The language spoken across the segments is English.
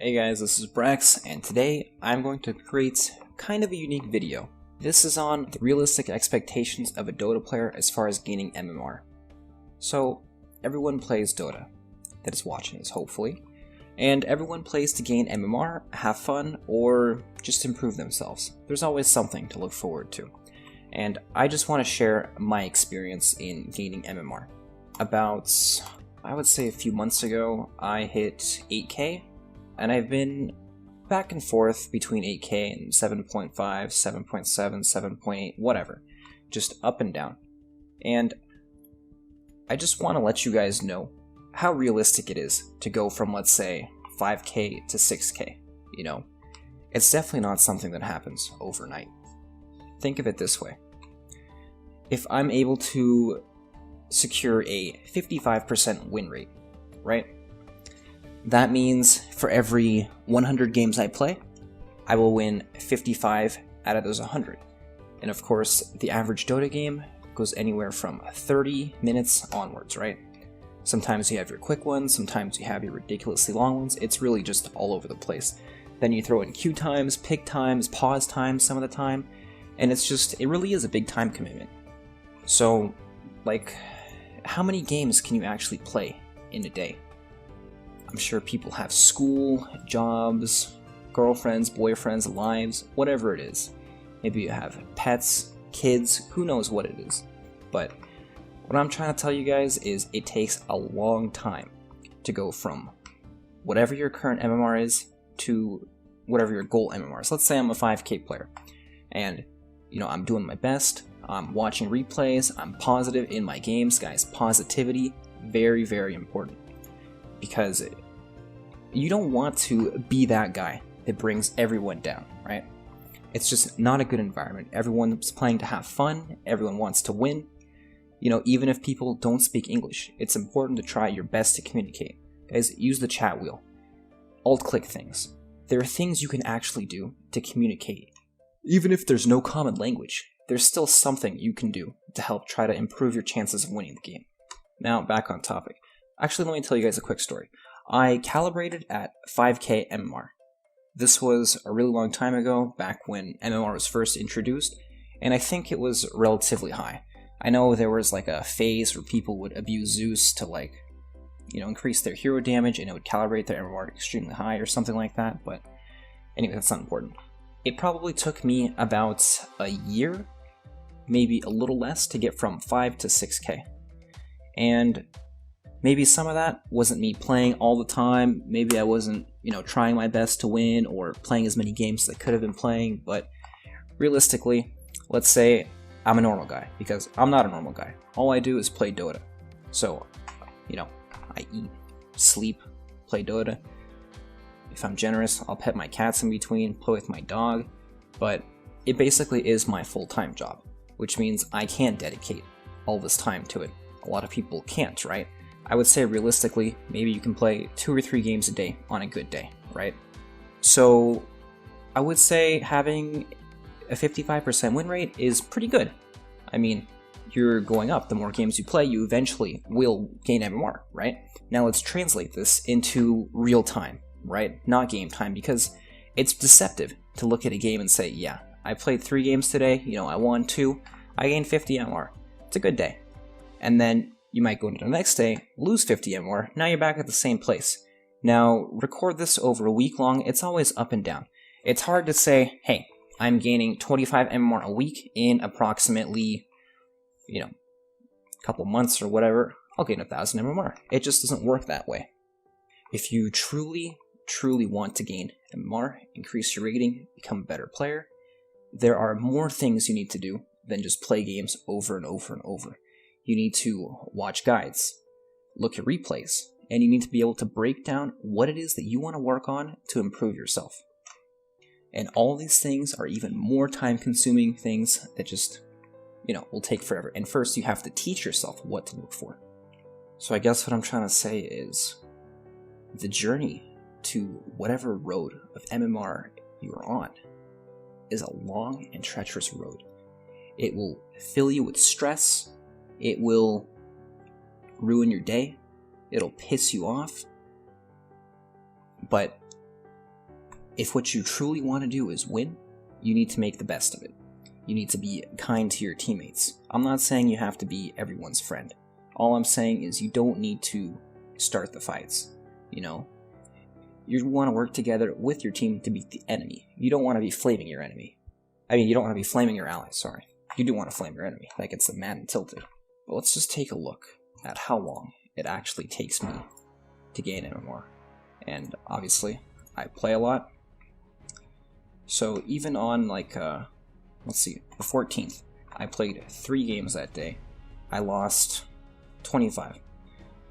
Hey guys, this is Brex, and today I'm going to create kind of a unique video. This is on the realistic expectations of a Dota player as far as gaining MMR. So, everyone plays Dota, that is watching this hopefully, and everyone plays to gain MMR, have fun, or just improve themselves. There's always something to look forward to. And I just want to share my experience in gaining MMR. About, I would say a few months ago, I hit 8k, and I've been back and forth between 8k and 7.5, 7.7, 7.8, whatever. Just up and down. And I just want to let you guys know how realistic it is to go from, let's say, 5k to 6k. You know, it's definitely not something that happens overnight. Think of it this way. If I'm able to secure a 55% win rate, right? That means for every 100 games I play, I will win 55 out of those 100. And of course, the average Dota game goes anywhere from 30 minutes onwards, right? Sometimes you have your quick ones, sometimes you have your ridiculously long ones. It's really just all over the place. Then you throw in queue times, pick times, pause times some of the time, and it really is a big time commitment. So, like, how many games can you actually play in a day? I'm sure people have school, jobs, girlfriends, boyfriends, lives, whatever it is. Maybe you have pets, kids, who knows what it is. But what I'm trying to tell you guys is it takes a long time to go from whatever your current MMR is to whatever your goal MMR is. Let's say I'm a 5k player and I'm doing my best, I'm watching replays, I'm positive in my games. Guys, positivity, very, very important. Because you don't want to be that guy that brings everyone down, right? It's just not a good environment. Everyone's playing to have fun, everyone wants to win. Even if people don't speak English, it's important to try your best to communicate. Guys, use the chat wheel. Alt-click things. There are things you can actually do to communicate. Even if there's no common language, there's still something you can do to help try to improve your chances of winning the game. Now, back on topic. Actually, let me tell you guys a quick story. I calibrated at 5k MMR. This was a really long time ago, back when MMR was first introduced, and I think it was relatively high. I know there was like a phase where people would abuse Zeus to increase their hero damage, and it would calibrate their MMR extremely high or something like that, but anyway, that's not important. It probably took me about a year, maybe a little less, to get from 5 to 6k. And maybe some of that wasn't me playing all the time, maybe I wasn't, trying my best to win or playing as many games as I could have been playing, but realistically, let's say I'm a normal guy, because I'm not a normal guy. All I do is play Dota. So, I eat, sleep, play Dota. If I'm generous, I'll pet my cats in between, play with my dog, but it basically is my full-time job, which means I can't dedicate all this time to it. A lot of people can't, right? I would say realistically, maybe you can play 2 or 3 games a day on a good day, right? So I would say having a 55% win rate is pretty good. I mean, you're going up. The more games you play, you eventually will gain MMR, right? Now let's translate this into real time, right? Not game time, because it's deceptive to look at a game and say, yeah, I played 3 games today, I won 2, I gained 50 MMR. It's a good day. And then you might go into the next day, lose 50 MMR, now you're back at the same place. Now, record this over a week long, it's always up and down. It's hard to say, hey, I'm gaining 25 MMR a week in approximately, a couple months or whatever, I'll gain 1,000 MMR. It just doesn't work that way. If you truly want to gain MMR, increase your rating, become a better player, there are more things you need to do than just play games over and over and over. You need to watch guides, look at replays, and you need to be able to break down what it is that you want to work on to improve yourself. And all these things are even more time-consuming things that just, will take forever. And first, you have to teach yourself what to look for. So I guess what I'm trying to say is the journey to whatever road of MMR you are on is a long and treacherous road. It will fill you with stress. It will ruin your day. It'll piss you off. But if what you truly want to do is win, you need to make the best of it. You need to be kind to your teammates. I'm not saying you have to be everyone's friend. All I'm saying is you don't need to start the fights, you know? You want to work together with your team to beat the enemy. You don't want to be flaming your enemy. You don't want to be flaming your ally, sorry. You do want to flame your enemy. That gets them mad and tilted. But let's just take a look at how long it actually takes me to gain MMR. And obviously, I play a lot. So even on let's see, the 14th, I played 3 games that day. I lost 25.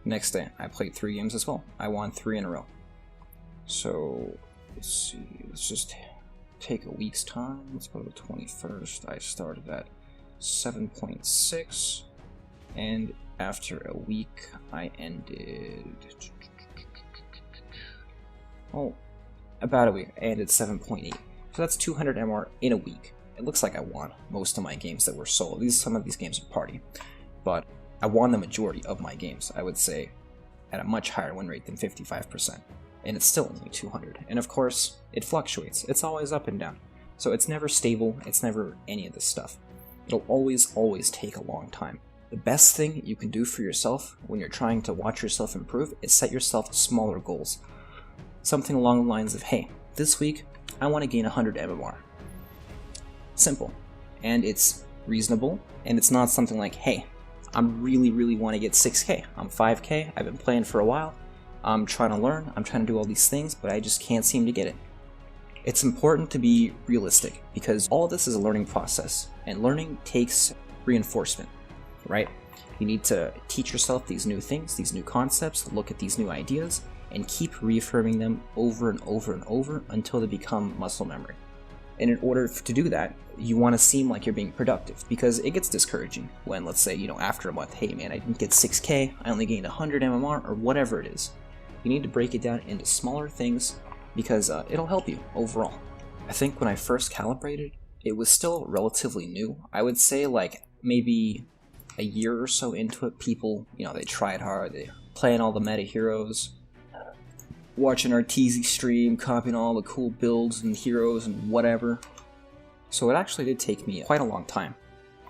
Next day, I played 3 games as well. I won 3 in a row. So, let's see, let's just take a week's time. Let's go to the 21st. I started at 7.6, and after a week, I ended... Oh, about a week. I ended 7.8. So that's 200 MR in a week. It looks like I won most of my games that were solo. Some of these games are party, but I won the majority of my games, I would say, at a much higher win rate than 55%. And it's still only 200. And of course, it fluctuates. It's always up and down. So it's never stable, it's never any of this stuff. It'll always take a long time. The best thing you can do for yourself when you're trying to watch yourself improve is set yourself smaller goals. Something along the lines of, hey, this week, I want to gain 100 MMR. Simple. And it's reasonable, and it's not something like, hey, I really want to get 6k. I'm 5k, I've been playing for a while, I'm trying to learn, I'm trying to do all these things, but I just can't seem to get it. It's important to be realistic, because all of this is a learning process, and learning takes reinforcement, right? You need to teach yourself these new things, these new concepts, look at these new ideas, and keep reaffirming them over and over until they become muscle memory. And in order to do that, you want to seem like you're being productive, because it gets discouraging when, let's say, after a month, hey man, I didn't get 6k, I only gained 100 MMR, or whatever it is. You need to break it down into smaller things, because it'll help you overall. I think when I first calibrated, it was still relatively new. I would say maybe a year or so into it, people, they tried hard, they playing all the meta heroes, watching our TZ stream, copying all the cool builds and heroes and whatever. So it actually did take me quite a long time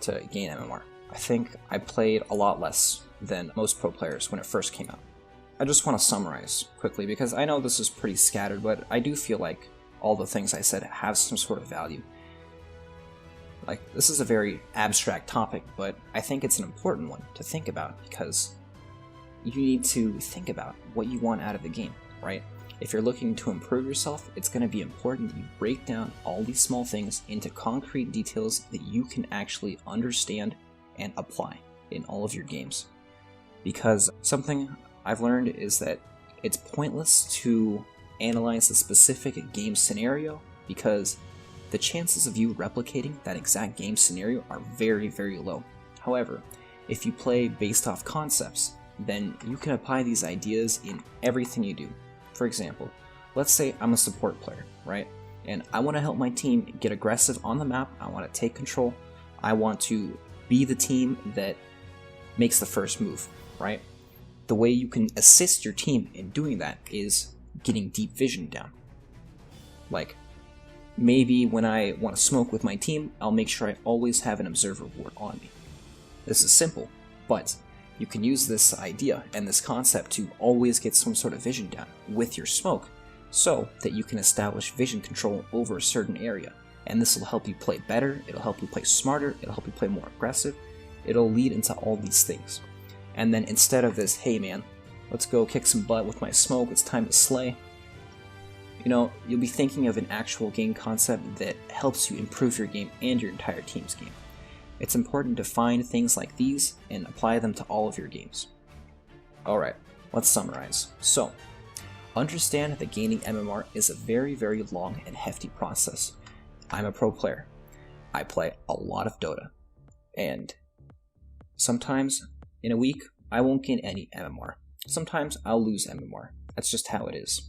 to gain MMR. I think I played a lot less than most pro players when it first came out. I just want to summarize quickly, because I know this is pretty scattered, but I do feel like all the things I said have some sort of value. This is a very abstract topic, but I think it's an important one to think about, because you need to think about what you want out of the game, right? If you're looking to improve yourself, it's going to be important that you break down all these small things into concrete details that you can actually understand and apply in all of your games. Because something I've learned is that it's pointless to analyze the specific game scenario, because the chances of you replicating that exact game scenario are very low. However, if you play based off concepts, then you can apply these ideas in everything you do. For example, let's say I'm a support player, right? And I want to help my team get aggressive on the map, I want to take control, I want to be the team that makes the first move, right? The way you can assist your team in doing that is getting deep vision down. Maybe when I want to smoke with my team, I'll make sure I always have an observer ward on me. This is simple, but you can use this idea and this concept to always get some sort of vision down with your smoke, so that you can establish vision control over a certain area. And this will help you play better, it'll help you play smarter, it'll help you play more aggressive, it'll lead into all these things. And then instead of this, hey man, let's go kick some butt with my smoke, it's time to slay, you'll be thinking of an actual game concept that helps you improve your game and your entire team's game. It's important to find things like these and apply them to all of your games. Alright, let's summarize. So, understand that gaining MMR is a very long and hefty process. I'm a pro player. I play a lot of Dota. And sometimes, in a week, I won't gain any MMR. Sometimes I'll lose MMR. That's just how it is.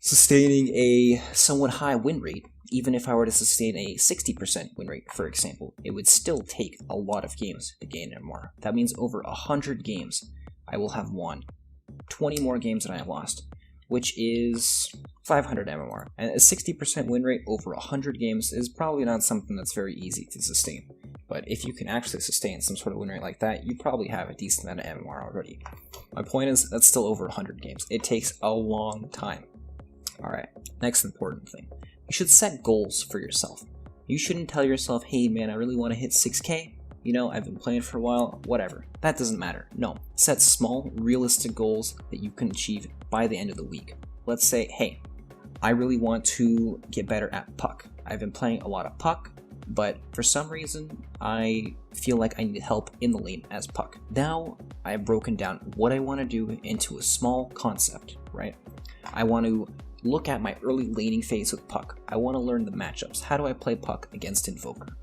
Sustaining a somewhat high win rate, even if I were to sustain a 60% win rate, for example, it would still take a lot of games to gain MMR. That means over 100 games I will have won, 20 more games than I have lost. which is 500 MMR. And a 60% win rate over 100 games is probably not something that's very easy to sustain. But if you can actually sustain some sort of win rate like that, you probably have a decent amount of MMR already. My point is, that's still over 100 games. It takes a long time. Alright, next important thing. You should set goals for yourself. You shouldn't tell yourself, hey man, I really want to hit 6k. You know, I've been playing for a while, whatever. That doesn't matter. No, set small, realistic goals that you can achieve by the end of the week. Let's say, hey, I really want to get better at puck. I've been playing a lot of puck, but for some reason, I feel like I need help in the lane as puck. Now, I've broken down what I want to do into a small concept, right? I want to look at my early laning phase with puck. I want to learn the matchups. How do I play puck against Invoker?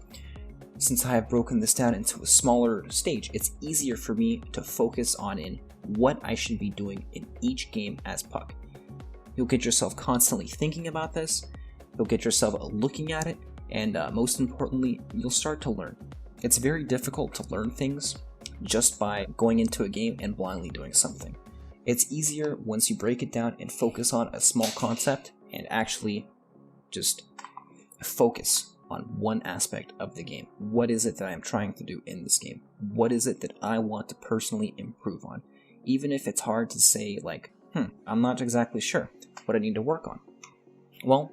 Since I have broken this down into a smaller stage, it's easier for me to focus on in what I should be doing in each game as puck. You'll get yourself constantly thinking about this, you'll get yourself looking at it, and most importantly, you'll start to learn. It's very difficult to learn things just by going into a game and blindly doing something. It's easier once you break it down and focus on a small concept and actually just focus on one aspect of the game. What is it that I'm trying to do in this game? What is it that I want to personally improve on? Even if it's hard to say, like, I'm not exactly sure what I need to work on. Well,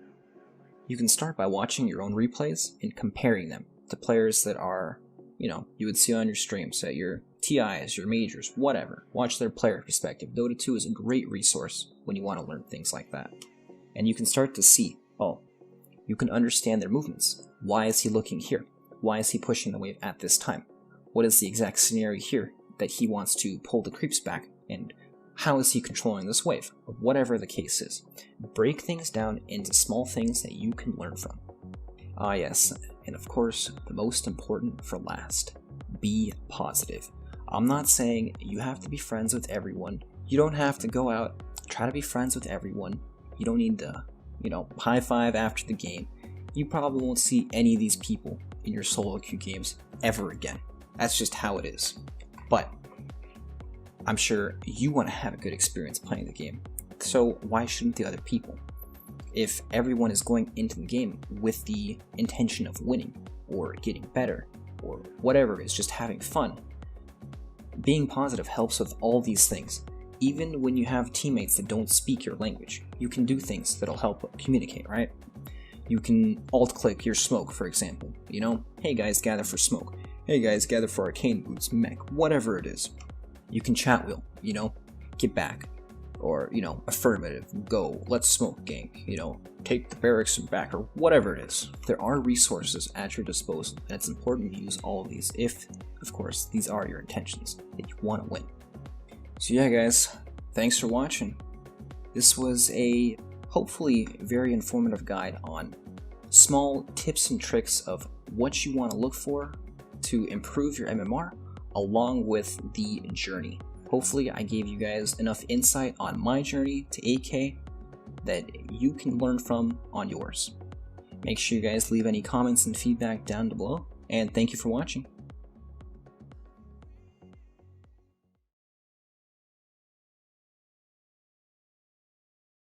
you can start by watching your own replays and comparing them to players that are, you would see on your streams at your TIs, your majors, whatever. Watch their player perspective. Dota 2 is a great resource when you want to learn things like that. And you can start to see, you can understand their movements. Why is he looking here? Why is he pushing the wave at this time? What is the exact scenario here that he wants to pull the creeps back? And how is he controlling this wave? Or whatever the case is. Break things down into small things that you can learn from. Ah yes, and of course, the most important for last. Be positive. I'm not saying you have to be friends with everyone. You don't have to go out, try to be friends with everyone. You don't need to high five after the game. You probably won't see any of these people in your solo queue games ever again. That's just how it is. But I'm sure you want to have a good experience playing the game. So why shouldn't the other people? If everyone is going into the game with the intention of winning or getting better or whatever it is, just having fun, being positive helps with all these things. Even when you have teammates that don't speak your language, you can do things that'll help communicate, right? You can alt-click your smoke, for example. Hey guys, gather for smoke. Hey guys, gather for arcane boots, mech, whatever it is. You can chat wheel, get back. Or, affirmative, go, let's smoke gang, take the barracks back, or whatever it is. There are resources at your disposal, and it's important to use all of these if, of course, these are your intentions, that you want to win. So yeah guys, thanks for watching. This was a hopefully very informative guide on small tips and tricks of what you want to look for to improve your MMR along with the journey. Hopefully I gave you guys enough insight on my journey to 8K that you can learn from on yours. Make sure you guys leave any comments and feedback down below, and thank you for watching.